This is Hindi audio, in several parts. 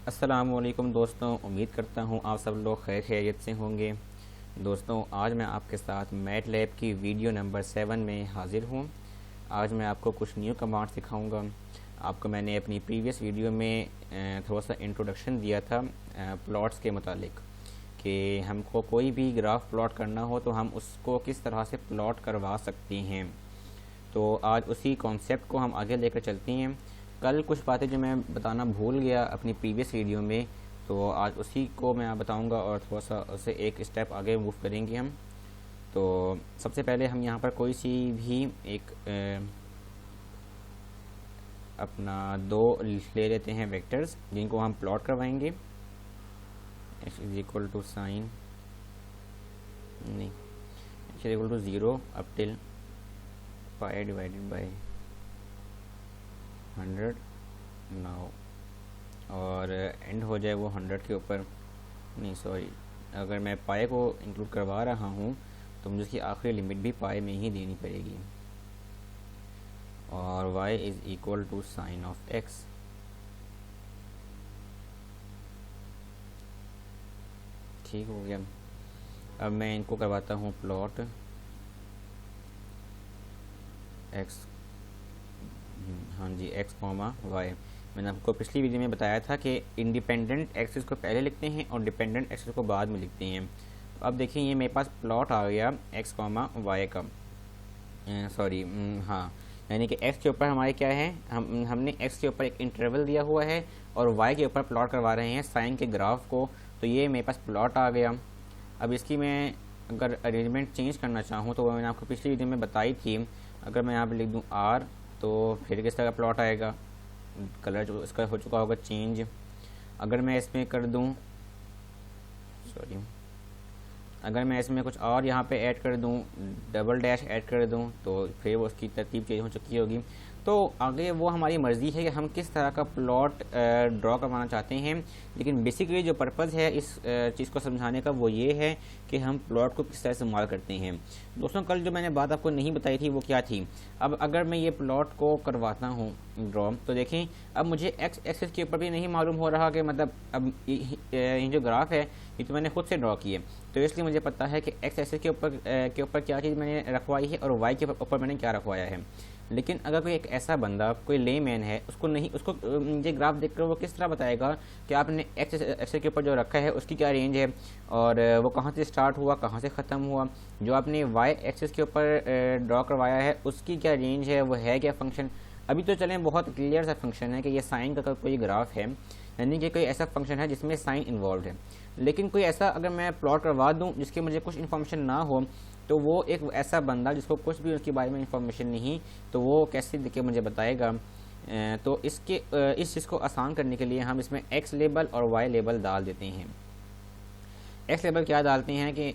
अस्सलामुअलैकुम दोस्तों, उम्मीद करता हूँ आप सब लोग खैर खैरियत से होंगे। दोस्तों, आज मैं आपके साथ मैटलैब की वीडियो नंबर 7 में हाज़िर हूँ। आज मैं आपको कुछ न्यू कमांड सिखाऊंगा। आपको मैंने अपनी प्रीवियस वीडियो में थोड़ा सा इंट्रोडक्शन दिया था प्लॉट्स के मुतालिक कि हमको कोई भी ग्राफ प्लॉट करना हो तो हम उसको किस तरह से प्लॉट करवा सकते हैं। तो आज उसी कॉन्सेप्ट को हम आगे लेकर चलते हैं। कल कुछ बातें जो मैं बताना भूल गया अपनी प्रीवियस वीडियो में, तो आज उसी को मैं बताऊंगा और थोड़ा सा उसे एक स्टेप आगे मूव करेंगे हम। तो सबसे पहले हम यहाँ पर कोई सी भी एक अपना दो ले लेते हैं वेक्टर्स जिनको हम प्लॉट करवाएंगे। x is equal to sine नहीं x is equal to 0 up till pi divided by 100 now, और एंड हो जाए वो 100 के ऊपर। नहीं सॉरी, अगर मैं पाए को इंक्लूड करवा रहा हूँ तो मुझे उसकी आखिरी लिमिट भी पाए में ही देनी पड़ेगी। और y is equal to sine of x। ठीक हो गया। अब मैं इनको करवाता हूँ प्लॉट x, हाँ जी, x कॉमा y। मैंने आपको पिछली वीडियो में बताया था कि इंडिपेंडेंट एक्सिस को पहले लिखते हैं और डिपेंडेंट एक्सिस को बाद में लिखते हैं। तो अब देखिए ये मेरे पास प्लॉट आ गया x कॉमा y का, सॉरी हाँ, यानी कि x के ऊपर हमारे क्या है, हमने x के ऊपर एक इंटरवल दिया हुआ है और y के ऊपर प्लॉट करवा रहे हैं साइन के ग्राफ को। तो ये मेरे पास प्लॉट आ गया। अब इसकी मैं अगर अरेंजमेंट चेंज करना चाहूँ तो वो मैंने आपको पिछली वीडियो में बताई थी। अगर मैं यहाँ पर लिख दूँ r तो फिर किस तरह का प्लॉट आएगा, कलर जो इसका हो चुका होगा चेंज। अगर मैं इसमें कर दूँ, सॉरी, अगर मैं इसमें कुछ और यहाँ पे ऐड कर दूँ, डबल डैश ऐड कर दूँ, तो फिर वो उसकी तरतीब चेंज हो चुकी होगी। तो आगे वो हमारी मर्ज़ी है कि हम किस तरह का प्लॉट ड्रॉ करवाना चाहते हैं। लेकिन बेसिकली जो पर्पज़ है इस चीज़ को समझाने का वो ये है कि हम प्लॉट को किस तरह से इस्तेमाल करते हैं। दोस्तों, कल जो मैंने बात आपको नहीं बताई थी वो क्या थी। अब अगर मैं ये प्लॉट को करवाता हूँ ड्रॉ, तो देखें अब मुझे एक्स एक्सिस के ऊपर भी नहीं मालूम हो रहा कि मतलब अब ये जो ग्राफ है ये तो मैंने खुद से ड्रॉ किए, तो इसलिए मुझे पता है कि एक्स एक्सिस के ऊपर क्या चीज़ मैंने रखवाई है और वाई के ऊपर मैंने क्या रखवाया है। लेकिन अगर कोई एक ऐसा बंदा, कोई लेमैन है, उसको ये ग्राफ देखकर वो किस तरह बताएगा कि आपने एक्स एक्सिस के ऊपर जो रखा है उसकी क्या रेंज है और वो कहाँ से स्टार्ट हुआ, कहाँ से ख़त्म हुआ। जो आपने वाई एक्सिस के ऊपर ड्रॉ करवाया है उसकी क्या रेंज है, वो है क्या फंक्शन। अभी तो चलें बहुत क्लियर सा फंक्शन है कि ये साइन का कोई ग्राफ है, यानी कि कोई ऐसा फंक्शन है जिसमें साइन इन्वॉल्व है। लेकिन कोई ऐसा अगर मैं प्लॉट करवा दूँ जिसके मुझे कुछ इन्फॉर्मेशन ना हो, तो वो एक ऐसा बंदा जिसको कुछ भी उसके बारे में इंफॉर्मेशन नहीं, तो वो कैसे देखे मुझे बताएगा। तो इस चीज़ को आसान करने के लिए हम इसमें एक्स लेबल और वाई लेबल डाल देते हैं। एक्स लेबल क्या डालते हैं कि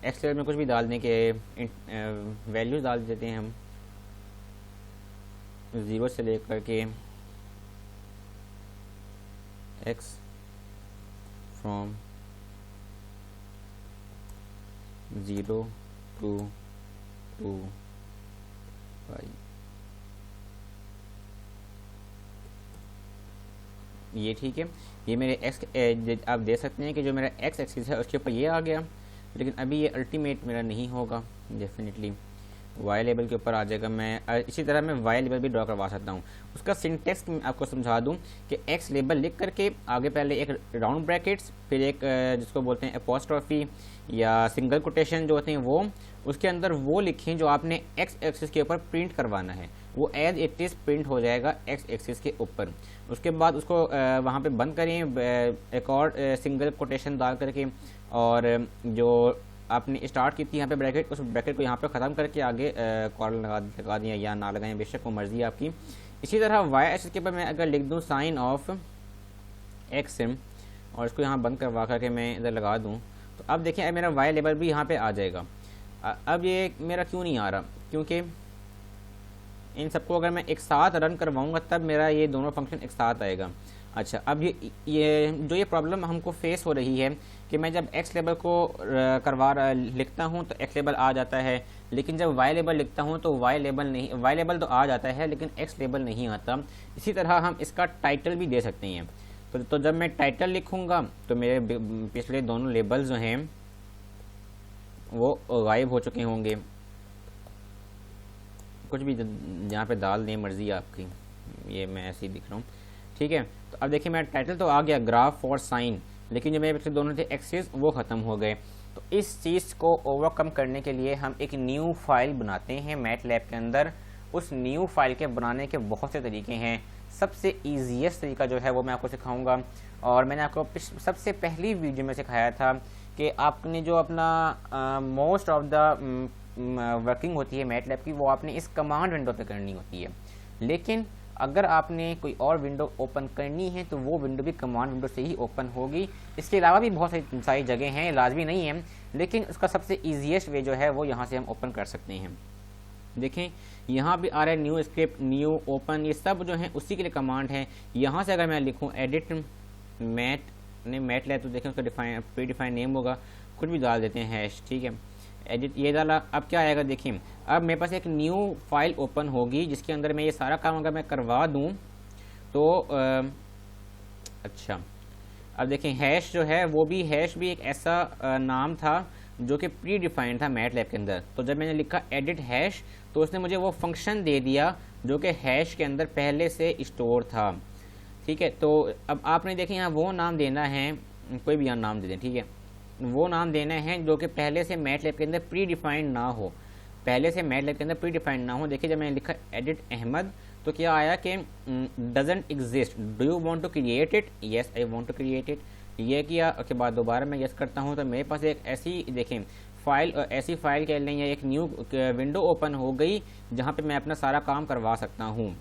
एक्स लेबल में कुछ भी डाल दें कि वैल्यूज डाल देते हैं हम 0 से लेकर के एक्स फ्रॉम 0 to 5। ये ठीक है। ये मेरे एक्स आप देख सकते हैं कि जो मेरा एक्स एक्सिस है उसके ऊपर ये आ गया। लेकिन अभी ये अल्टीमेट मेरा नहीं होगा, डेफिनेटली वाई लेवल के ऊपर आ जाएगा। मैं इसी तरह मैं वाई लेवल भी ड्रॉ करवा सकता हूँ। उसका सिंटेक्स आपको समझा दूँ कि एक्स लेबल लिख करके आगे पहले एक राउंड ब्रैकेट्स, फिर एक जिसको बोलते हैं अपॉस्ट्रॉफी या सिंगल कोटेशन जो होते हैं वो, उसके अंदर वो लिखें जो आपने एक्स एक्सिस के ऊपर प्रिंट करवाना है, वो एज इट इज़ प्रिंट हो जाएगा एक्स एक्सिस के ऊपर। उसके बाद उसको वहाँ पे बंद करें एक और सिंगल कोटेशन डाल करके, और जो आपने स्टार्ट की थी यहाँ पे ब्रैकेट, उस ब्रैकेट को यहाँ पे ख़त्म करके आगे कॉर्नर लगा दिया या ना लगाएं, बेशक वो मर्ज़ी आपकी। इसी तरह वाई एक्सिस के ऊपर मैं अगर लिख दूँ साइन ऑफ एक्स और इसको यहाँ बंद करवा करके मैं इधर लगा दूँ, तो अब देखें अब मेरा वाई लेवल भी यहाँ पे आ जाएगा। अब ये मेरा क्यों नहीं आ रहा, क्योंकि इन सबको अगर मैं एक साथ रन करवाऊँगा तब मेरा ये दोनों फंक्शन एक साथ आएगा। अच्छा, अब ये प्रॉब्लम हमको फेस हो रही है कि मैं जब एक्स लेबल को लिखता हूँ तो एक्स लेबल आ जाता है, लेकिन जब वाई लेबल लिखता हूँ तो वाई लेबल तो आ जाता है लेकिन एक्स लेबल नहीं आता। इसी तरह हम इसका टाइटल भी दे सकते हैं। तो जब मैं टाइटल लिखूँगा तो मेरे पिछले दोनों लेबल्स जो हैं वो गायब हो चुके होंगे। कुछ भी जहाँ पे डाल दें, मर्ज़ी आपकी, ये मैं ऐसे ही दिख रहा हूँ, ठीक है। तो अब देखिए मेरा टाइटल तो आ गया ग्राफ और साइन, लेकिन जो मेरे पिछले दोनों थे एक्सिस वो ख़त्म हो गए। तो इस चीज़ को ओवरकम करने के लिए हम एक न्यू फाइल बनाते हैं मैटलैब के अंदर। उस न्यू फाइल के बनाने के बहुत से तरीके हैं। सबसे ईजीएस्ट तरीका जो है वो मैं आपको सिखाऊंगा, और मैंने आपको सबसे पहली वीडियो में सिखाया था कि आपने जो अपना मोस्ट ऑफ द वर्किंग होती है मैटलैब की, वो आपने इस कमांड विंडो पे करनी होती है। लेकिन अगर आपने कोई और विंडो ओपन करनी है तो वो विंडो भी कमांड विंडो से ही ओपन होगी। इसके अलावा भी बहुत सारी जगह हैं, लाजमी नहीं है, लेकिन उसका सबसे ईजीएस्ट वे जो है वो यहाँ से हम ओपन कर सकते हैं। देखें यहाँ भी आ रहा है न्यू स्क्रिप्ट, न्यू, ओपन, ये सब जो है उसी के लिए कमांड है। यहाँ से अगर मैं लिखूँ एडिट मैटलैब, तो देखें उसका प्री डिफाइन नेम होगा, कुछ भी डाल देते हैं हैश, ठीक है। एडिट ये डाला, अब क्या आएगा देखिए, अब मेरे पास एक न्यू फाइल ओपन होगी जिसके अंदर मैं ये सारा काम अगर मैं करवा दूं तो अच्छा, अब देखें हैश जो है वो भी, हैश भी एक ऐसा नाम था जो कि प्री डिफाइंड था मैटलैब के अंदर। तो जब मैंने लिखा एडिट हैश तो उसने मुझे वो फंक्शन दे दिया जो कि हैश के अंदर पहले से स्टोर था, ठीक है। तो अब आपने देखें यहाँ वो नाम देना है, कोई भी यहाँ नाम दे दें, ठीक है, वो नाम देना है जो कि पहले से मैटलैब के अंदर प्री डिफाइंड ना हो, पहले से मैटलैब के अंदर प्री डिफाइंड ना हो। देखिए जब मैंने लिखा एडिट अहमद तो क्या आया कि doesn't exist, do you want to create it, yes I want to create it. ये किया के बाद दोबारा मैं यस करता हूँ तो मेरे पास एक ऐसी, देखें फाइल, ऐसी फाइल कह लें या एक न्यू विंडो ओपन हो गई जहाँ पे मैं अपना सारा काम करवा सकता हूँ।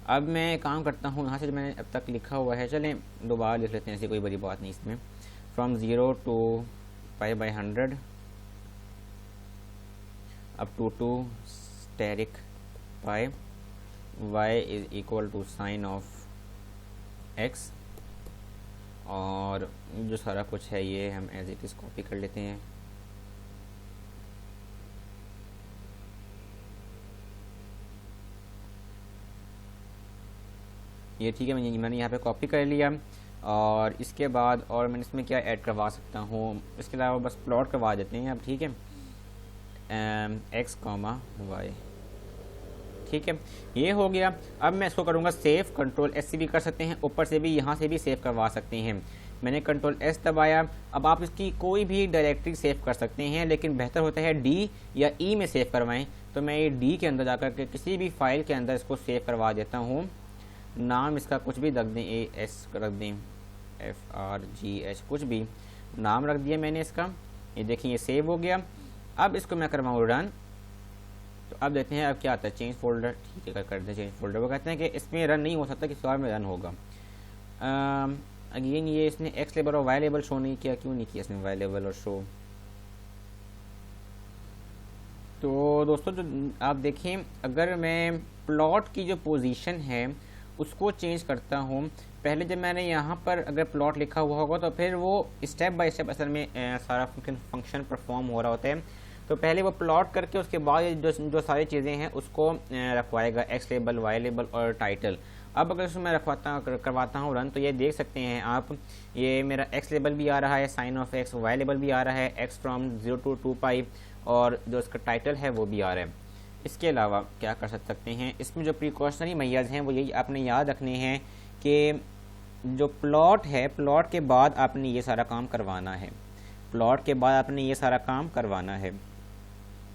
अब मैं काम करता हूँ यहाँ से जो मैंने अब तक लिखा हुआ है, चलें दोबारा लिख लेते हैं, ऐसी कोई बड़ी बात नहीं इसमें। From 0 to π/100 up to steric pi, y is equal to sin of x, और जो सारा कुछ है ये हम एज इट इज़ कॉपी कर लेते हैं। ये ठीक है, मैंने यहाँ पे कॉपी कर लिया। और इसके बाद और मैंने इसमें क्या ऐड करवा सकता हूँ, इसके अलावा बस प्लॉट करवा देते हैं अब, ठीक है, x, y, ठीक है, ये हो गया। अब मैं इसको करूँगा सेव, कंट्रोल S से भी कर सकते हैं, ऊपर से भी यहाँ से भी सेव करवा सकते हैं। मैंने कंट्रोल S दबाया। अब आप इसकी कोई भी डायरेक्टरी सेव कर सकते हैं, लेकिन बेहतर होता है D या E में सेव करवाएं। तो मैं ये D के अंदर जाकर के किसी भी फाइल के अंदर इसको सेव करवा देता हूँ। नाम इसका कुछ भी रख दें, AS रख दें, FRGH, कुछ भी नाम रख दिया मैंने इसका। ये देखिए ये सेव हो गया। अब इसको मैं करवाऊँ रन, तो अब देखते हैं अब क्या आता है, चेंज फोल्डर, ठीक है, कर दें चेंज फोल्डर। वो कहते हैं कि इसमें रन नहीं हो सकता, किसी और में रन होगा। अगेन ये इसने एक्स लेबल और वाई लेबल शो नहीं किया, क्यों नहीं किया इसने वाई लेबल और शो। तो दोस्तों जो आप देखें, अगर मैं प्लॉट की जो पोजीशन है उसको चेंज करता हूँ, पहले जब मैंने यहाँ पर अगर प्लॉट लिखा हुआ होगा तो फिर वो स्टेप बाय स्टेप असल में सारा फंक्शन परफॉर्म हो रहा होता है। तो पहले वो प्लॉट करके उसके बाद जो सारी चीज़ें हैं उसको रखवाएगा, एक्स लेबल, वाई लेबल और टाइटल। अब अगर उसमें करवाता हूँ रन, तो ये देख सकते हैं आप, ये मेरा एक्स लेबल भी आ रहा है, sine of x, y label भी आ रहा है, एक्स फ्रॉम 0 to 2π, और जो इसका टाइटल है वो भी आ रहा है। इसके अलावा क्या कर सकते हैं, इसमें जो प्रिकॉशनरी मेजर्स हैं वो यही आपने याद रखने हैं कि जो प्लॉट है, प्लॉट के बाद आपने ये सारा काम करवाना है, प्लॉट के बाद आपने ये सारा काम करवाना है।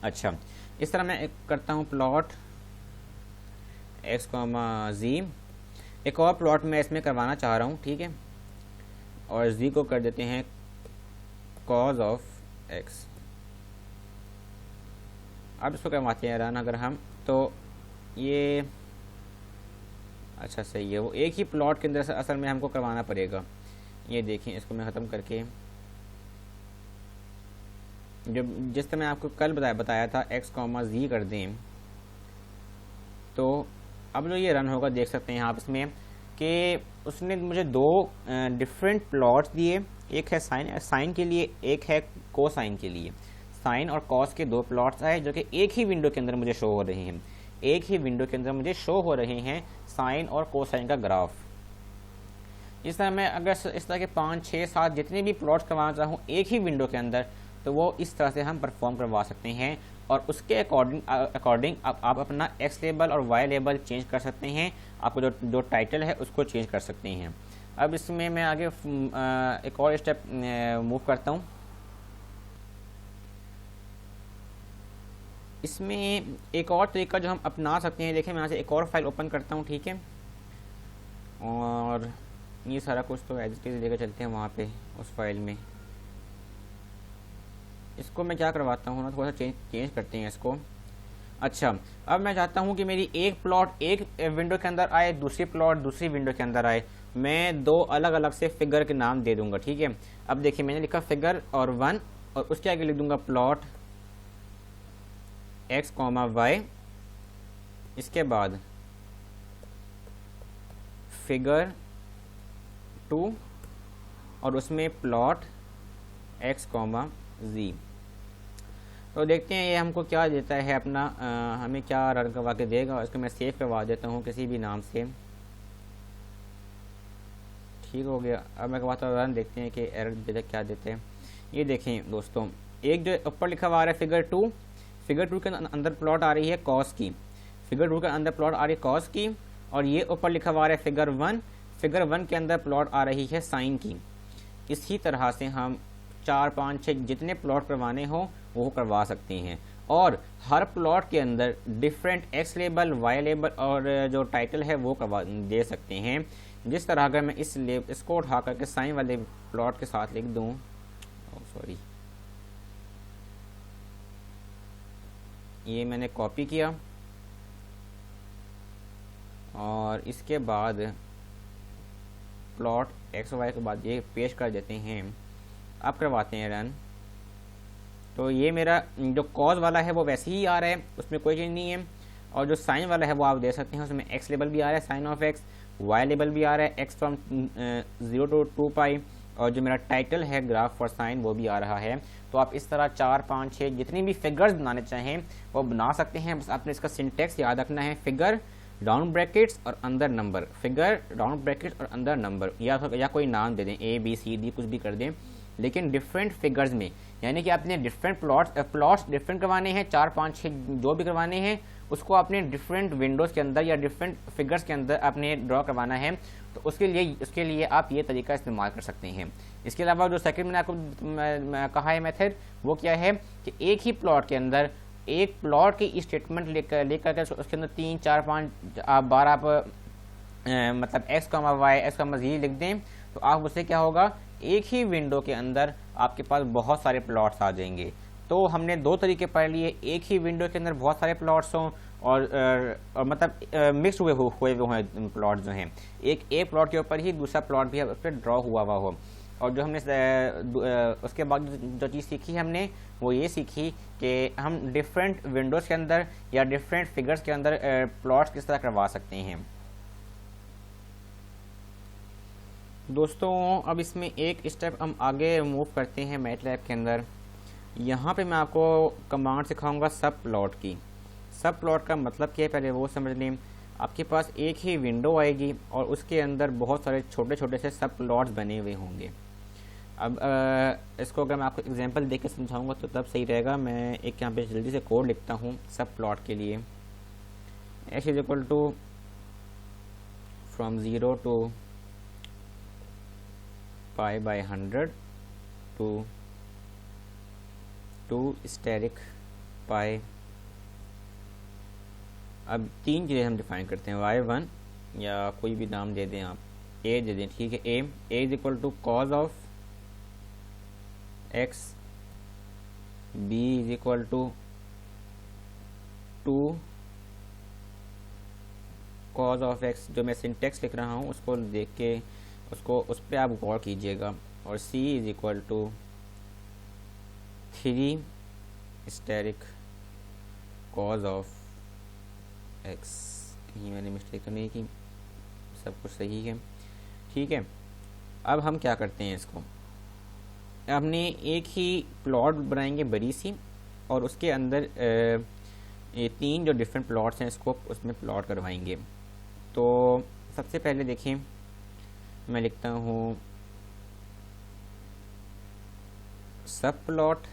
अच्छा, इस तरह मैं करता हूँ प्लॉट x, z, एक और प्लॉट मैं इसमें करवाना चाह रहा हूँ, ठीक है, और z को कर देते हैं cos ऑफ x। अब इसको करवाते हैं रन अगर हम, तो ये अच्छा सही है, वो एक ही प्लॉट के अंदर असल में हमको करवाना पड़ेगा। ये देखिए, इसको मैं ख़त्म करके, जो जिस तरह मैं आपको कल बताया था x, z कर दें, तो अब जो ये रन होगा देख सकते हैं आप, इसमें कि उसने मुझे दो डिफरेंट प्लॉट्स दिए, एक है साइन के लिए, एक है कोसाइन के लिए। साइन और कॉस के दो प्लॉट्स आए जो कि एक ही विंडो के अंदर मुझे शो हो रहे हैं, एक ही विंडो के अंदर मुझे शो हो रहे हैं साइन और कोसाइन का ग्राफ। इस तरह मैं अगर इस तरह के 5, 6, 7 जितने भी प्लॉट्स करवाना चाहूँ एक ही विंडो के अंदर, तो वो इस तरह से हम परफॉर्म करवा सकते हैं। और उसके अकॉर्डिंग आप अपना एक्स लेबल और वाई लेबल चेंज कर सकते हैं, आपको जो टाइटल है उसको चेंज कर सकते हैं। अब इसमें मैं आगे एक और स्टेप मूव करता हूँ। इसमें एक और तरीका जो हम अपना सकते हैं, देखिए मैं यहाँ से एक और फाइल ओपन करता हूँ, ठीक है, और ये सारा कुछ तो एज इट इज लेकर चलते हैं वहाँ पे उस फाइल में। इसको मैं क्या करवाता हूँ ना, थोड़ा सा चेंज करते हैं इसको। अच्छा, अब मैं चाहता हूँ कि मेरी एक प्लॉट एक विंडो के अंदर आए, दूसरी प्लॉट दूसरी विंडो के अंदर आए। मैं दो अलग अलग से फिगर के नाम दे दूंगा, ठीक है। अब देखिए मैंने लिखा फिगर और 1, और उसके आगे लिख दूंगा प्लॉट x, y, इसके बाद फिगर 2 और उसमें प्लॉट x, z। तो देखते हैं ये हमको क्या देता है अपना, हमें क्या रन करवा के देगा। इसको मैं सेव करवा देता हूँ किसी भी नाम से, ठीक हो गया। अब मैं करवाता हूँ रन, देखते हैं कि एरर देता क्या देते हैं। ये देखें दोस्तों, एक जो ऊपर लिखा हुआ आ रहा है फिगर 2, फिगर 2 के अंदर प्लॉट आ रही है कॉस की, फिगर 2 के अंदर प्लॉट आ रही है कॉस की, और ये ऊपर लिखा हुआ आ रहा है फिगर 1, फिगर 1 के अंदर प्लॉट आ रही है साइन की। इसी तरह से हम 4, 5, 6 जितने प्लॉट करवाने हो वो करवा सकते हैं, और हर प्लॉट के अंदर different x label, y label और जो टाइटल है वो करवा दे सकते हैं। जिस तरह अगर मैं इसको उठा करके साइन वाले प्लॉट के साथ लिख दूं, सॉरी, ये मैंने कॉपी किया और इसके बाद प्लॉट एक्स वाई के बाद ये पेश कर देते हैं। अब करवाते हैं रन, तो ये मेरा जो कॉज वाला है वो वैसे ही आ रहा है, उसमें कोई चेंज नहीं है। और जो साइन वाला है वो आप देख सकते हैं, उसमें एक्स लेबल भी आ रहा है sine of x, y label भी आ रहा है एक्स फ्रॉम 0 to 2π, और जो मेरा टाइटल है ग्राफ फॉर साइन वो भी आ रहा है। तो आप इस तरह 4, 5, 6 जितनी भी फिगर्स बनाने चाहें वो बना सकते हैं। बस आपने इसका सिंटेक्स याद रखना है, फिगर राउंड ब्रैकेट्स और अंदर नंबर, फिगर राउंड ब्रैकेट्स और अंदर नंबर, या कोई नाम दे दें, A B C D कुछ भी कर दें, लेकिन डिफरेंट फिगर्स में, यानी कि आपने डिफरेंट प्लॉट्स डिफरेंट करवाने हैं, 4, 5, 6 जो भी करवाने हैं उसको आपने डिफरेंट विंडोज़ के अंदर या डिफरेंट फिगर्स के अंदर आपने ड्रॉ करवाना है। तो उसके लिए आप ये तरीका इस्तेमाल कर सकते हैं। इसके अलावा जो सेकंड मैंने आपको कहा है मेथड, वो क्या है कि एक ही प्लॉट के अंदर एक प्लॉट की स्टेटमेंट लेकर के उसके अंदर 3, 4, 5 बार आप मतलब x, y, x, z लिख दें, तो आप उससे क्या होगा, एक ही विंडो के अंदर आपके पास बहुत सारे प्लॉट्स आ जाएंगे। तो हमने दो तरीके पढ़ लिए, एक ही विंडो के अंदर बहुत सारे प्लॉट्स हों और मतलब मिक्स हुए हैं प्लॉट जो हैं, एक प्लॉट के ऊपर ही दूसरा प्लॉट भी उस पर ड्रॉ हुआ हो। और जो हमने उसके बाद जो चीज़ सीखी हमने वो ये सीखी कि हम डिफरेंट विंडोज़ के अंदर या डिफरेंट फिगर्स के अंदर प्लॉट्स किस तरह करवा सकते हैं। दोस्तों अब इसमें एक स्टेप हम आगे मूव करते हैं मैटलैब के अंदर। यहाँ पे मैं आपको कमांड सिखाऊंगा सब प्लॉट की। सब प्लॉट का मतलब क्या है पहले वो समझ लें। आपके पास एक ही विंडो आएगी और उसके अंदर बहुत सारे छोटे छोटे से सब प्लॉट्स बने हुए होंगे। अब इसको अगर मैं आपको एग्जांपल देके समझाऊंगा तो तब सही रहेगा। मैं एक यहाँ पे जल्दी से कोड लिखता हूँ सब प्लॉट के लिए। x is equal to from 0 to π/100 to asterisk pi. अब तीन चीज़ें हम डिफाइन करते हैं, y1 या कोई भी नाम दे दें आप, a दे दें, ठीक है। a is equal to cos of x, b is equal to 2 cos of x। जो मैं सिंटेक्स लिख रहा हूँ उसको देख के उस पर आप गौर कीजिएगा। और c is equal to 3 asterisk cos of x। कहीं मैंने मिस्टेक तो नहीं की, सब कुछ सही है, ठीक है। अब हम क्या करते हैं, इसको हमने एक ही प्लॉट बनाएंगे बड़ी सी, और उसके अंदर ये 3 जो डिफरेंट प्लॉट्स हैं इसको उसमें प्लॉट करवाएंगे। तो सबसे पहले देखिए मैं लिखता हूँ सब प्लॉट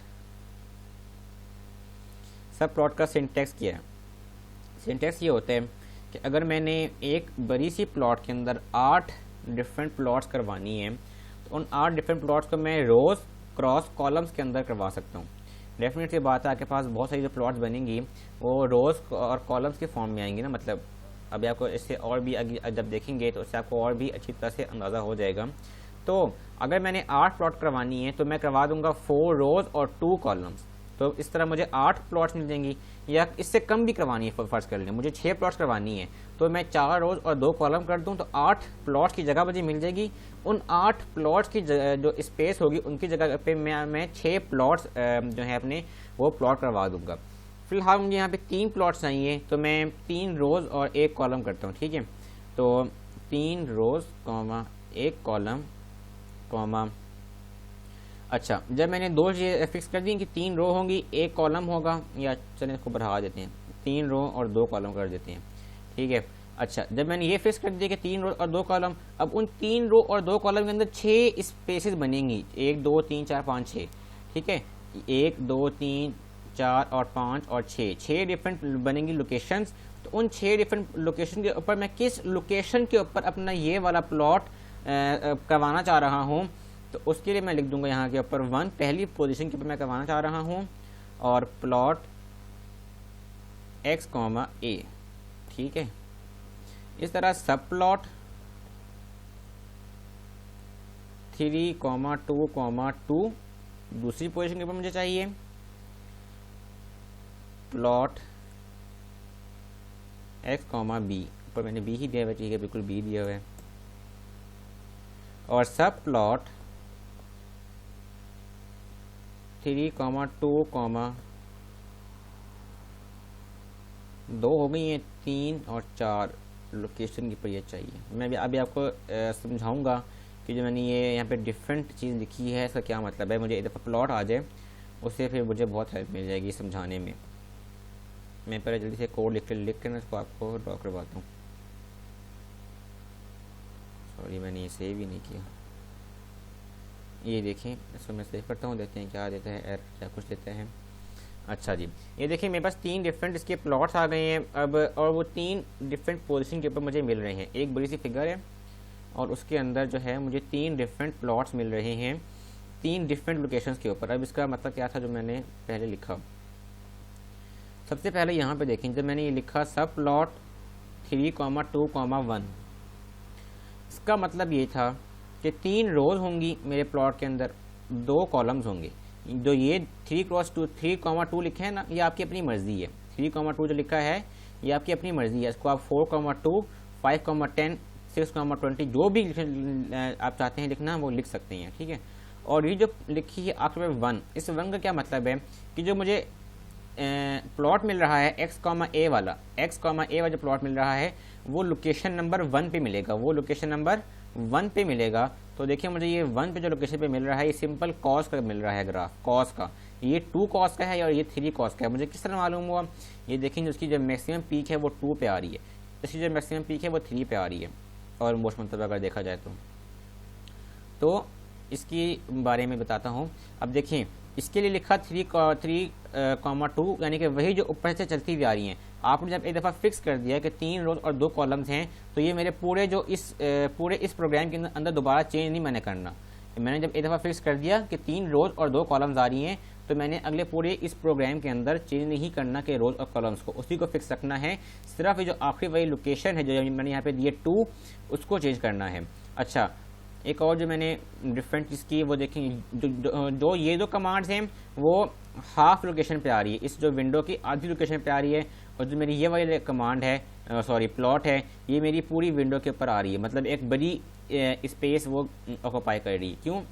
का सिंटैक्स क्या है। सिंटैक्स ये होता है कि अगर मैंने एक बड़ी सी प्लॉट के अंदर 8 डिफरेंट प्लॉट्स करवानी है, तो उन 8 डिफरेंट प्लॉट्स को मैं रोज़ क्रॉस कॉलम्स के अंदर करवा सकता हूँ। डेफिनेटली बात है, आपके पास बहुत सारी जो प्लॉट्स बनेंगी वो रोज़ और कॉलम्स के फॉर्म में आएंगी ना, मतलब अभी आपको इससे और भी जब देखेंगे तो उससे आपको और भी अच्छी तरह से अंदाज़ा हो जाएगा। तो अगर मैंने 8 प्लॉट करवानी है तो मैं करवा दूंगा 4 रोज़ और 2 कॉलम्स, तो इस तरह मुझे 8 प्लॉट्स मिल जाएंगी। या इससे कम भी करवानी है, फर्ज कर लें मुझे 6 प्लॉट्स करवानी है, तो मैं 4 रोज़ और 2 कॉलम कर दूं तो 8 प्लॉट्स की जगह मुझे मिल जाएगी। उन 8 प्लॉट्स की जो स्पेस होगी उनकी जगह पे मैं 6 प्लॉट्स जो है अपने वो प्लॉट करवा दूंगा। फिलहाल मुझे यहाँ पे 3 प्लॉट्स चाहिए, तो मैं 3 रोज़ और 1 कॉलम करता हूँ, ठीक है। तो 3 रोज़ कॉमा 1 कॉलम कॉमा, अच्छा जब मैंने 2 चीज़ें फिक्स कर दी कि 3 रो होंगी 1 कॉलम होगा, या चलें इसको बढ़ा देते हैं 3 रो और 2 कॉलम कर देते हैं, ठीक है। अच्छा जब मैंने ये फिक्स कर दिया कि 3 रो और 2 कॉलम, अब उन 3 रो और 2 कॉलम के अंदर 6 स्पेसेस बनेंगी, 1 2 3 4 5 6, ठीक है। 1 2 3 4 और 5 और 6 डिफरेंट बनेंगी लोकेशंस। तो उन 6 डिफरेंट लोकेशन के ऊपर मैं किस लोकेशन के ऊपर अपना ये वाला प्लॉट करवाना चाह रहा हूँ, तो उसके लिए मैं लिख दूंगा यहाँ के ऊपर 1, पहली पोजीशन के ऊपर मैं करवाना चाह रहा हूँ, और प्लॉट x, a, ठीक है। इस तरह सब प्लॉट 3, 2, 2 दूसरी पोजीशन के ऊपर मुझे चाहिए, प्लॉट x, b, ऊपर मैंने b ही दिया हुआ है, ठीक है, बिल्कुल b दिया हुआ है, और सब प्लॉट 3, 2, 2 हो गई हैं, 3 और 4 लोकेशन की पर ये चाहिए। मैं अभी आपको समझाऊंगा कि जो मैंने ये यहाँ पे डिफरेंट चीज़ लिखी है इसका क्या मतलब है। मुझे एक दफ़ा प्लॉट आ जाए उससे फिर मुझे बहुत हेल्प मिल जाएगी समझाने में। मैं पहले जल्दी से कोड लिख कर इसको आपको ड्रॉ करवाता हूँ। सॉरी मैंने ये सेव ही नहीं किया, ये देखें, इसको मैं सेव करता हूँ, देखते हैं क्या देता है, एरर क्या कुछ देता है। अच्छा जी, ये देखिए मेरे पास 3 डिफरेंट इसके प्लॉट्स आ गए हैं अब, और वो 3 डिफरेंट पोजीशन के ऊपर मुझे मिल रहे हैं। एक बड़ी सी फिगर है और उसके अंदर जो है मुझे 3 डिफरेंट प्लॉट्स मिल रहे हैं 3 डिफरेंट लोकेशंस के ऊपर। अब इसका मतलब क्या था जो मैंने पहले लिखा, सबसे पहले यहाँ पे देखें, जब मैंने ये लिखा सब प्लॉट 3, 2, 1, इसका मतलब ये था कि 3 रोज होंगी मेरे प्लॉट के अंदर, 2 कॉलम्स होंगे। जो ये 3 क्रॉस 2 3, 2 लिखे हैं ना, ये आपकी अपनी मर्जी है। 3, 2 जो लिखा है ये आपकी अपनी मर्जी है। इसको आप 4, 2, 5, 10, 6, 20 जो भी आप चाहते हैं लिखना वो लिख सकते हैं, ठीक है। और ये जो लिखी है आखिर में 1, इस 1 का क्या मतलब है कि जो मुझे प्लॉट मिल रहा है x, a वाला, जो प्लॉट मिल रहा है वो लोकेशन नंबर 1 पे मिलेगा, वो लोकेशन नंबर 1 पे मिलेगा। तो देखिए मुझे ये 1 पे जो लोकेशन पे मिल रहा है ये सिंपल कॉस का मिल रहा है ग्राफ, कॉस का। ये 2 कॉस का है और ये 3 कॉस का है। मुझे किस तरह मालूम हुआ, ये देखेंगे उसकी जो मैक्सिमम पीक है वो 2 पे आ रही है, इसकी जो मैक्सिमम पीक है वो 3 पे आ रही है, और मोस्ट मतलब अगर देखा जाए तो इसकी बारे में बताता हूँ। अब देखिए इसके लिए लिखा 3, 2 यानी कि वही जो ऊपर से चलती हुई आ रही हैं। आपने जब एक दफ़ा फिक्स कर दिया कि 3 रोज और 2 कॉलम्स हैं तो ये मेरे पूरे इस प्रोग्राम के अंदर दोबारा चेंज नहीं मैंने करना। मैंने जब एक दफ़ा फिक्स कर दिया कि 3 रोज और 2 कॉलम्स आ रही हैं तो मैंने अगले पूरे इस प्रोग्राम के अंदर चेंज नहीं करना कि रोज और कॉलम्स को, उसी को फिक्स रखना है। सिर्फ ये जो आखिरी वही लोकेशन है जो मैंने यहाँ पे दिए 2, उसको चेंज करना है। अच्छा एक और जो मैंने डिफरेंट चीज़ की वो देखेंगे, जो ये दो कमांड्स हैं वो हाफ लोकेशन पे आ रही है, इस जो विंडो की आधी लोकेशन पे आ रही है, और जो मेरी ये वाली कमांड है प्लॉट है ये मेरी पूरी विंडो के ऊपर आ रही है, मतलब एक बड़ी स्पेस वो ऑक्यूपाई कर रही है। क्यों,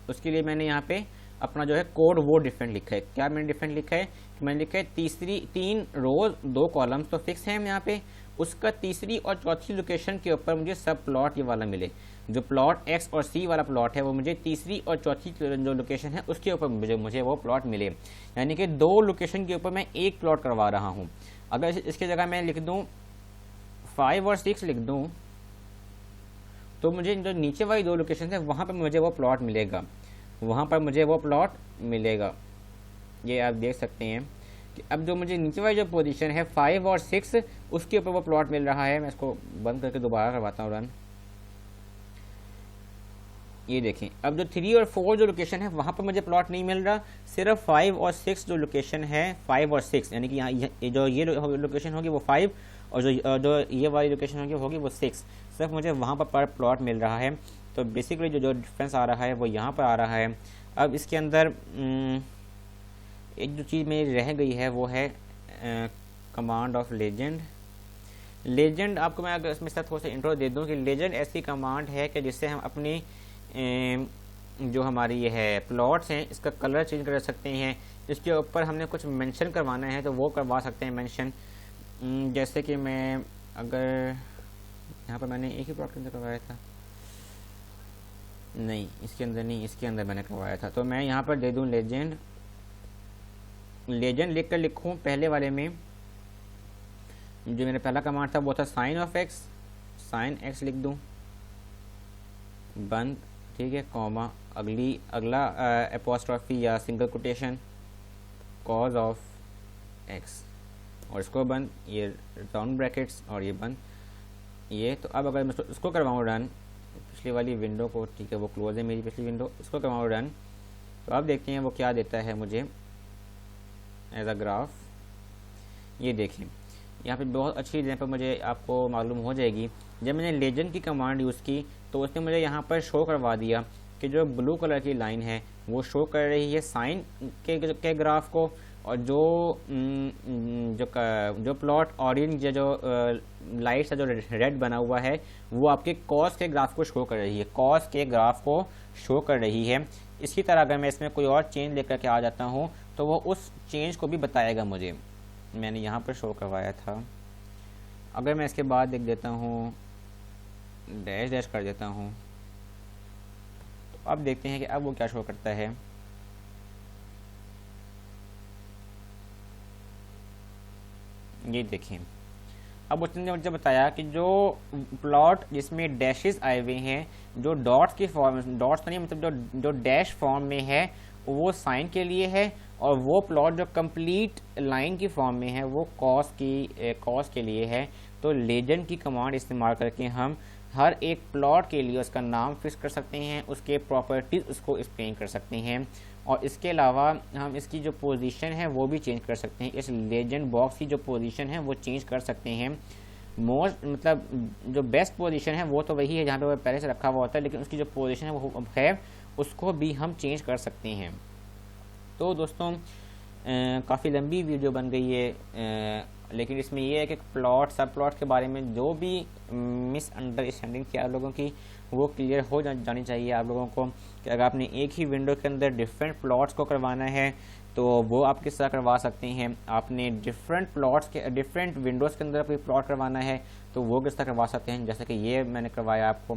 उसके लिए मैंने यहाँ पे अपना जो है कोड वो डिफरेंट लिखा है। क्या मैंने डिफरेंट लिखा है कि मैंने लिखा है 3 रोज 2 कॉलम्स तो फिक्स हैं यहाँ पे, उसका तीसरी और चौथी लोकेशन के ऊपर मुझे सब प्लॉट ये वाला मिले। जो प्लॉट एक्स और सी वाला प्लॉट है वो मुझे तीसरी और चौथी जो लोकेशन है उसके ऊपर मुझे वो प्लॉट मिले, यानी कि 2 लोकेशन के ऊपर मैं एक प्लॉट करवा रहा हूँ। अगर इसकी जगह मैं लिख दूँ 5 और 6 लिख दूँ तो मुझे जो नीचे वाली 2 लोकेशन है वहाँ पर मुझे वो प्लॉट मिलेगा, वहाँ पर मुझे वो प्लॉट मिलेगा। ये आप देख सकते हैं कि अब जो मुझे नीचे वाली जो पोजीशन है 5 और 6 उसके ऊपर वो प्लॉट मिल रहा है। मैं इसको बंद करके दोबारा करवाता हूँ रन। ये देखें, अब जो 3 और 4 जो लोकेशन है वहाँ पर मुझे प्लॉट नहीं मिल रहा, सिर्फ 5 और 6 जो लोकेशन है 5 और 6, यानी कि यहाँ ये लोकेशन होगी वो 5 और जो ये वाली लोकेशन होगी वो 6, सिर्फ मुझे वहाँ पर प्लॉट मिल रहा है। तो बेसिकली जो डिफरेंस आ रहा है वो यहाँ पर आ रहा है। अब इसके अंदर एक जो चीज़ मेरी रह गई है वो है कमांड ऑफ लेजेंड। आपको मैं अगर इसमें थोड़ा सा इंट्रो दे दूँ कि लेजेंड ऐसी कमांड है कि जिससे हम अपनी जो हमारी ये है प्लॉट्स हैं इसका कलर चेंज कर सकते हैं। इसके ऊपर हमने कुछ मेंशन करवाना है तो वो करवा सकते हैं मेंशन। जैसे कि मैं अगर यहाँ पर मैंने एक ही प्लॉट के अंदर करवाया था, नहीं इसके अंदर नहीं, इसके अंदर मैंने करवाया था, तो मैं यहाँ पर दे दूँ लेजेंड लिख कर लिखूँ पहले वाले में जो मेरा पहला कमांड था वो था साइन एक्स लिख दूँ बंद, ठीक है, कॉमा, अगला एपोस्ट्रॉफी या single quotation cause of x और इसको बंद, ये राउंड ब्रैकेट्स और ये बंद। ये तो अब अगर मैं इसको करवाऊँ रन, पिछली वाली विंडो को, ठीक है वो क्लोज है मेरी पिछली विंडो, इसको करवाऊँ रन तो आप देखते हैं वो क्या देता है मुझे एज अ ग्राफ। ये देखें यहाँ पे बहुत अच्छी जगह पर मुझे आपको मालूम हो जाएगी। जब मैंने लेजेंड की कमांड यूज़ की तो उसने मुझे यहाँ पर शो करवा दिया कि जो ब्लू कलर की लाइन है वो शो कर रही है साइन के ग्राफ को, और जो प्लॉट ऑरेंज जो लाइट सा जो रेड बना हुआ है वो आपके कॉस के ग्राफ को शो कर रही है, कॉस के ग्राफ को शो कर रही है। इसी तरह अगर मैं इसमें कोई और चेंज लेकर के आ जाता हूँ तो वो उस चेंज को भी बताएगा मुझे। मैंने यहाँ पर शो करवाया था, अगर मैं इसके बाद देख देता हूँ डैश कर देता हूँ तो अब देखते हैं कि अब वो क्या शो करता है। ये देखें, अब उसने मुझे बताया कि जो प्लॉट जिसमें डैशेस आए हुए हैं, जो डॉट्स की फॉर्म, डॉट्स तो नहीं मतलब जो डैश फॉर्म में है वो साइन के लिए है, और वो प्लॉट जो कंप्लीट लाइन की फॉर्म में है वो कॉस के लिए है। तो लेजेंड की कमांड इस्तेमाल करके हम हर एक प्लॉट के लिए उसका नाम फिक्स कर सकते हैं, उसके प्रॉपर्टीज़ उसको एक्सप्लेन कर सकते हैं, और इसके अलावा हम इसकी जो पोजीशन है वो भी चेंज कर सकते हैं। इस लेजेंड बॉक्स की जो पोजीशन है वो चेंज कर सकते हैं। मोस्ट मतलब जो बेस्ट पोजीशन है वो तो वही है जहाँ पे वो पहले से रखा हुआ होता है, लेकिन उसकी जो पोजीशन है वो है उसको भी हम चेंज कर सकते हैं। तो दोस्तों काफ़ी लंबी वीडियो बन गई है, लेकिन इसमें यह है कि प्लॉट सब प्लॉट के बारे में जो भी मिसअंडरस्टैंडिंग थी आप लोगों की वो क्लियर हो जानी चाहिए आप लोगों को, कि अगर आपने एक ही विंडो के अंदर डिफरेंट प्लॉट्स को करवाना है तो वो आप किस तरह करवा सकते हैं, आपने डिफरेंट प्लॉट्स के डिफरेंट विंडोज़ के अंदर कोई प्लॉट करवाना है तो वो किस तरह करवा सकते हैं। जैसे कि ये मैंने करवाया आपको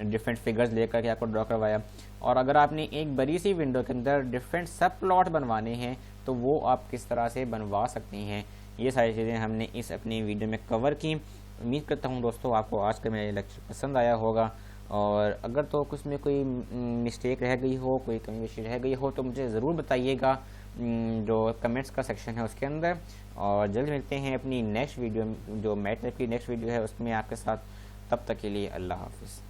डिफरेंट फिगर्स लेकर के आपको ड्रॉ करवाया, और अगर आपने एक बड़ी सी विंडो के अंदर डिफरेंट सब प्लॉट बनवाने हैं तो वो आप किस तरह से बनवा सकते हैं। ये सारी चीज़ें हमने इस अपनी वीडियो में कवर की। उम्मीद करता हूँ दोस्तों आपको आज का मेरा लेक्चर पसंद आया होगा, और अगर तो कुछ में कोई मिस्टेक रह गई हो, कोई कमी पेशी रह गई हो तो मुझे ज़रूर बताइएगा जो कमेंट्स का सेक्शन है उसके अंदर। और जल्द मिलते हैं अपनी नेक्स्ट वीडियो, जो मैथ की नेक्स्ट वीडियो है उसमें आपके साथ। तब तक के लिए अल्लाह हाफिज़।